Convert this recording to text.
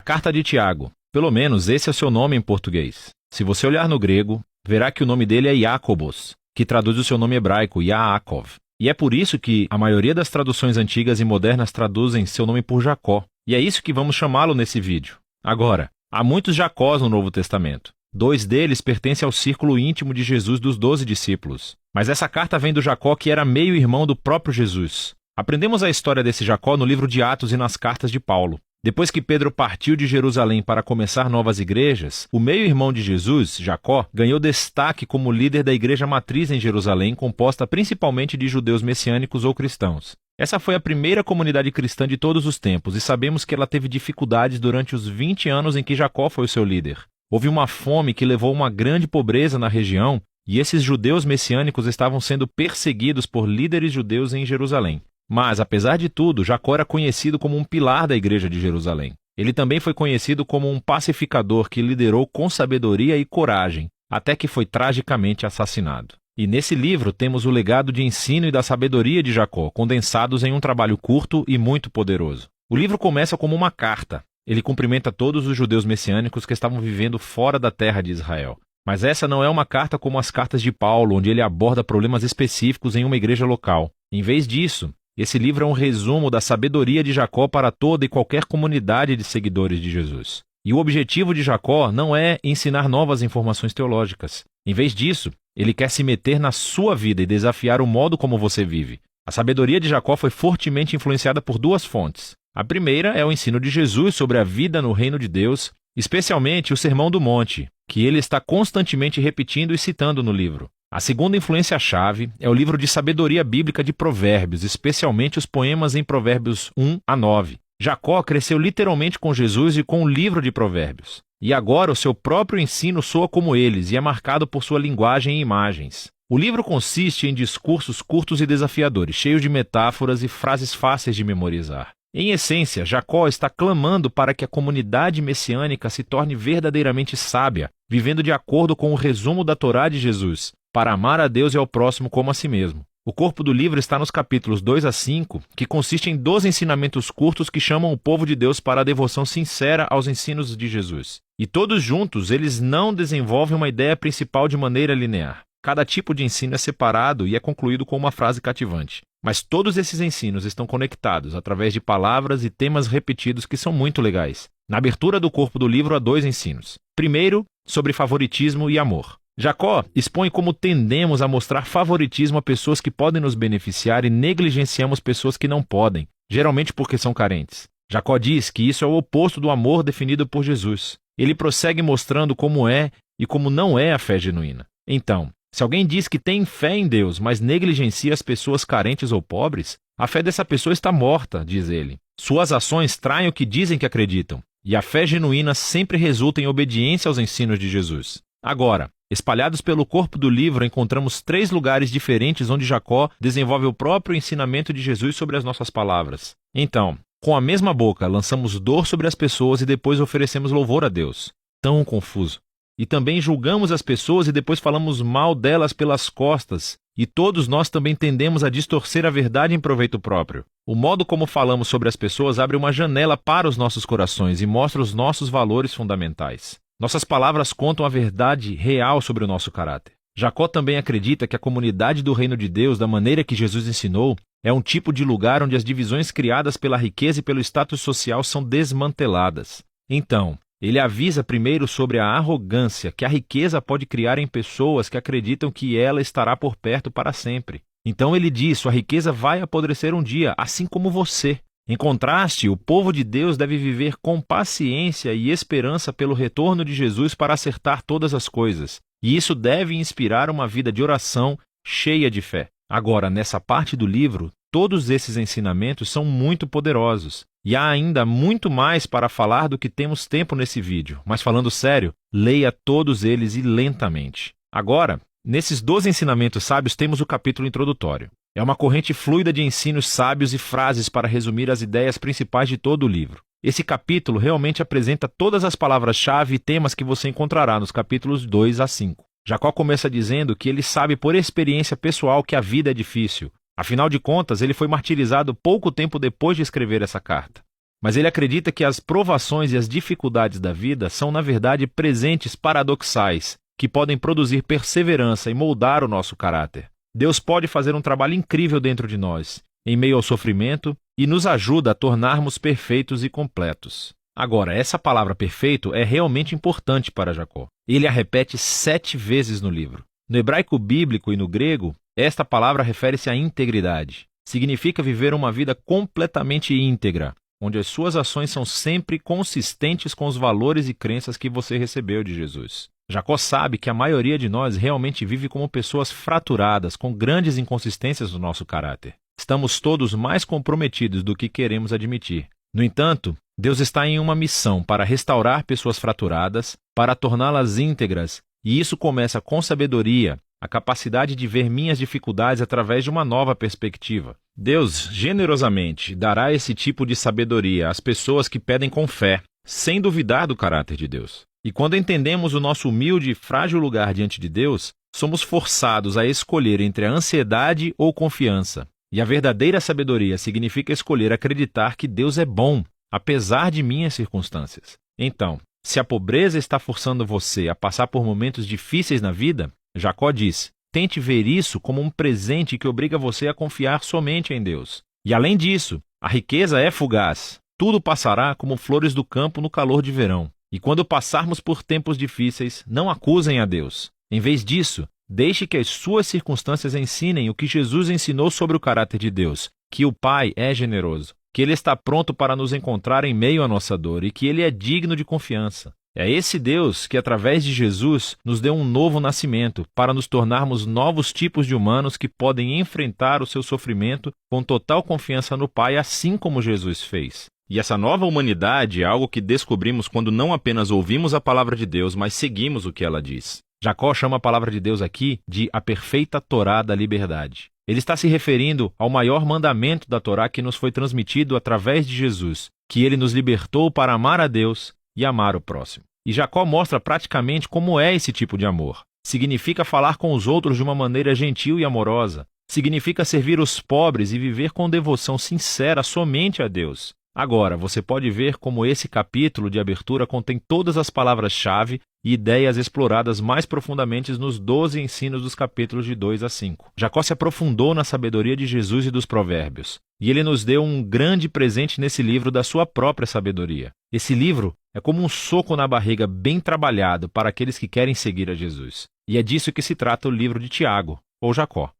Carta de Tiago. Pelo menos esse é o seu nome em português. Se você olhar no grego, verá que o nome dele é Jacobos, que traduz o seu nome hebraico, Yaakov. E é por isso que a maioria das traduções antigas e modernas traduzem seu nome por Jacó. E é isso que vamos chamá-lo nesse vídeo. Agora, há muitos Jacós no Novo Testamento. 2 deles pertencem ao círculo íntimo de Jesus dos 12 discípulos. Mas essa carta vem do Jacó que era meio-irmão do próprio Jesus. Aprendemos a história desse Jacó no livro de Atos e nas cartas de Paulo. Depois que Pedro partiu de Jerusalém para começar novas igrejas, o meio-irmão de Jesus, Jacó, ganhou destaque como líder da igreja matriz em Jerusalém, composta principalmente de judeus messiânicos ou cristãos. Essa foi a primeira comunidade cristã de todos os tempos e sabemos que ela teve dificuldades durante os 20 anos em que Jacó foi o seu líder. Houve uma fome que levou a uma grande pobreza na região e esses judeus messiânicos estavam sendo perseguidos por líderes judeus em Jerusalém. Mas, apesar de tudo, Jacó era conhecido como um pilar da igreja de Jerusalém. Ele também foi conhecido como um pacificador que liderou com sabedoria e coragem, até que foi tragicamente assassinado. E nesse livro temos o legado de ensino e da sabedoria de Jacó, condensados em um trabalho curto e muito poderoso. O livro começa como uma carta. Ele cumprimenta todos os judeus messiânicos que estavam vivendo fora da terra de Israel. Mas essa não é uma carta como as cartas de Paulo, onde ele aborda problemas específicos em uma igreja local. Em vez disso, esse livro é um resumo da sabedoria de Jacó para toda e qualquer comunidade de seguidores de Jesus. E o objetivo de Jacó não é ensinar novas informações teológicas. Em vez disso, ele quer se meter na sua vida e desafiar o modo como você vive. A sabedoria de Jacó foi fortemente influenciada por 2 fontes. A primeira é o ensino de Jesus sobre a vida no reino de Deus, especialmente o Sermão do Monte, que ele está constantemente repetindo e citando no livro. A segunda influência-chave é o livro de sabedoria bíblica de Provérbios, especialmente os poemas em Provérbios 1 a 9. Jacó cresceu literalmente com Jesus e com o livro de Provérbios. E agora o seu próprio ensino soa como eles e é marcado por sua linguagem e imagens. O livro consiste em discursos curtos e desafiadores, cheios de metáforas e frases fáceis de memorizar. Em essência, Jacó está clamando para que a comunidade messiânica se torne verdadeiramente sábia, vivendo de acordo com o resumo da Torá de Jesus, para amar a Deus e ao próximo como a si mesmo. O corpo do livro está nos capítulos 2 a 5, que consiste em 12 ensinamentos curtos que chamam o povo de Deus para a devoção sincera aos ensinos de Jesus. E todos juntos, eles não desenvolvem uma ideia principal de maneira linear. Cada tipo de ensino é separado e é concluído com uma frase cativante. Mas todos esses ensinos estão conectados através de palavras e temas repetidos que são muito legais. Na abertura do corpo do livro há 2 ensinos. Primeiro, sobre favoritismo e amor. Jacó expõe como tendemos a mostrar favoritismo a pessoas que podem nos beneficiar e negligenciamos pessoas que não podem, geralmente porque são carentes. Jacó diz que isso é o oposto do amor definido por Jesus. Ele prossegue mostrando como é e como não é a fé genuína. Então, se alguém diz que tem fé em Deus, mas negligencia as pessoas carentes ou pobres, a fé dessa pessoa está morta, diz ele. Suas ações traem o que dizem que acreditam, e a fé genuína sempre resulta em obediência aos ensinos de Jesus. Agora, espalhados pelo corpo do livro, encontramos 3 lugares diferentes onde Jacó desenvolve o próprio ensinamento de Jesus sobre as nossas palavras. Então, com a mesma boca, lançamos dor sobre as pessoas e depois oferecemos louvor a Deus. Tão confuso. E também julgamos as pessoas e depois falamos mal delas pelas costas. E todos nós também tendemos a distorcer a verdade em proveito próprio. O modo como falamos sobre as pessoas abre uma janela para os nossos corações e mostra os nossos valores fundamentais. Nossas palavras contam a verdade real sobre o nosso caráter. Jacó também acredita que a comunidade do reino de Deus, da maneira que Jesus ensinou, é um tipo de lugar onde as divisões criadas pela riqueza e pelo status social são desmanteladas. Então, ele avisa primeiro sobre a arrogância que a riqueza pode criar em pessoas que acreditam que ela estará por perto para sempre. Então ele diz, sua riqueza vai apodrecer um dia, assim como você. Em contraste, o povo de Deus deve viver com paciência e esperança pelo retorno de Jesus para acertar todas as coisas. E isso deve inspirar uma vida de oração cheia de fé. Agora, nessa parte do livro, todos esses ensinamentos são muito poderosos. E há ainda muito mais para falar do que temos tempo nesse vídeo. Mas falando sério, leia todos eles e lentamente. Agora, nesses 12 ensinamentos sábios temos o capítulo introdutório. É uma corrente fluida de ensinos sábios e frases para resumir as ideias principais de todo o livro. Esse capítulo realmente apresenta todas as palavras-chave e temas que você encontrará nos capítulos 2 a 5. Jacó começa dizendo que ele sabe por experiência pessoal que a vida é difícil. Afinal de contas, ele foi martirizado pouco tempo depois de escrever essa carta. mas ele acredita que as provações e as dificuldades da vida são, na verdade, presentes paradoxais, que podem produzir perseverança e moldar o nosso caráter. Deus pode fazer um trabalho incrível dentro de nós, em meio ao sofrimento, e nos ajuda a tornarmos perfeitos e completos. Agora, essa palavra perfeito é realmente importante para Jacó. Ele a repete 7 vezes no livro. No hebraico bíblico e no grego, esta palavra refere-se à integridade. Significa viver uma vida completamente íntegra, onde as suas ações são sempre consistentes com os valores e crenças que você recebeu de Jesus. Jacó sabe que a maioria de nós realmente vive como pessoas fraturadas, com grandes inconsistências no nosso caráter. Estamos todos mais comprometidos do que queremos admitir. No entanto, Deus está em uma missão para restaurar pessoas fraturadas, para torná-las íntegras, e isso começa com sabedoria, a capacidade de ver minhas dificuldades através de uma nova perspectiva. Deus, generosamente, dará esse tipo de sabedoria às pessoas que pedem com fé, sem duvidar do caráter de Deus. E quando entendemos o nosso humilde e frágil lugar diante de Deus, somos forçados a escolher entre a ansiedade ou confiança. E a verdadeira sabedoria significa escolher acreditar que Deus é bom, apesar de minhas circunstâncias. Então, se a pobreza está forçando você a passar por momentos difíceis na vida, Jacó diz, tente ver isso como um presente que obriga você a confiar somente em Deus. E além disso, a riqueza é fugaz. Tudo passará como flores do campo no calor de verão. E quando passarmos por tempos difíceis, não acusem a Deus. Em vez disso, deixe que as suas circunstâncias ensinem o que Jesus ensinou sobre o caráter de Deus, que o Pai é generoso, que Ele está pronto para nos encontrar em meio à nossa dor e que Ele é digno de confiança. É esse Deus que, através de Jesus, nos deu um novo nascimento para nos tornarmos novos tipos de humanos que podem enfrentar o seu sofrimento com total confiança no Pai, assim como Jesus fez. E essa nova humanidade é algo que descobrimos quando não apenas ouvimos a palavra de Deus, mas seguimos o que ela diz. Jacó chama a palavra de Deus aqui de a perfeita Torá da liberdade. Ele está se referindo ao maior mandamento da Torá que nos foi transmitido através de Jesus, que ele nos libertou para amar a Deus e amar o próximo. E Jacó mostra praticamente como é esse tipo de amor. Significa falar com os outros de uma maneira gentil e amorosa. Significa servir os pobres e viver com devoção sincera somente a Deus. Agora, você pode ver como esse capítulo de abertura contém todas as palavras-chave e ideias exploradas mais profundamente nos 12 ensinos dos capítulos de 2 a 5. Jacó se aprofundou na sabedoria de Jesus e dos provérbios. E ele nos deu um grande presente nesse livro da sua própria sabedoria. Esse livro é como um soco na barriga bem trabalhado para aqueles que querem seguir a Jesus. E é disso que se trata o livro de Tiago, ou Jacó.